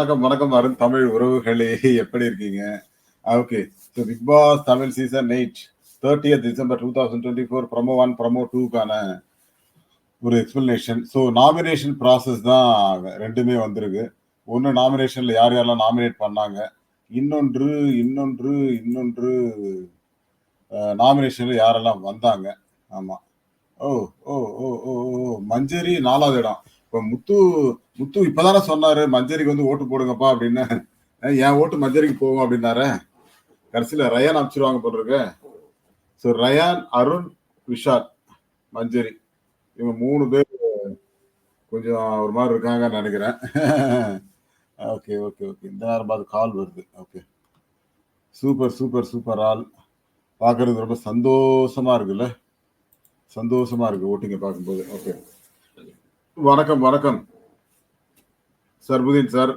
வணக்கம், வணக்கம் அருண் தமிழ் உறவுகளே எப்படி இருக்கீங்க? Okay. So big boss Tamil season 8 30th December 2024 promo 1, promo 2க்கான ஒரு எக்ஸ்பிளனேஷன். ஸோ நாமினேஷன் ப்ராசஸ் தான் 2மே வந்திருக்கு. ஒண்ணு நாமினேஷன்ல யார் யாரெல்லாம் நாமினேட் பண்ணாங்க. இன்னொன்று இன்னொன்று இன்னொன்று நாமினேஷன்ல யாரெல்லாம் வந்தாங்க. ஆமா. ஓ! ஓ! ஓ! ஓ! ஓ! மஞ்சரி 4வது இடம். இப்ப முத்து முத்து இப்பதானே சொன்னாரு, "மஞ்சரிக்கு வந்து ஓட்டு போடுங்கப்பா" அப்படின்னு. என் ஓட்டு மஞ்சரிக்கு போகும் அப்படின்னாரே. கடைசியில ரயான் அனுப்பிச்சிருவாங்க போல இருக்கு. ஸோ ரயான், அருண், விஷால், மஞ்சரி இவங்க 3 பேர் கொஞ்சம் ஒரு மாதிரி இருக்காங்கன்னு நினைக்கிறேன். Okay, okay, okay. இந்த நேரமாவது கால் வருது. Okay. Super, super, super all. பார்க்கறதுக்கு ரொம்ப சந்தோஷமா இருக்குல்ல? சந்தோஷமா இருக்கு ஓட்டிங்க பார்க்கும்போது. ஓகே. வணக்கம், வணக்கம். சர்புதீன் சார்.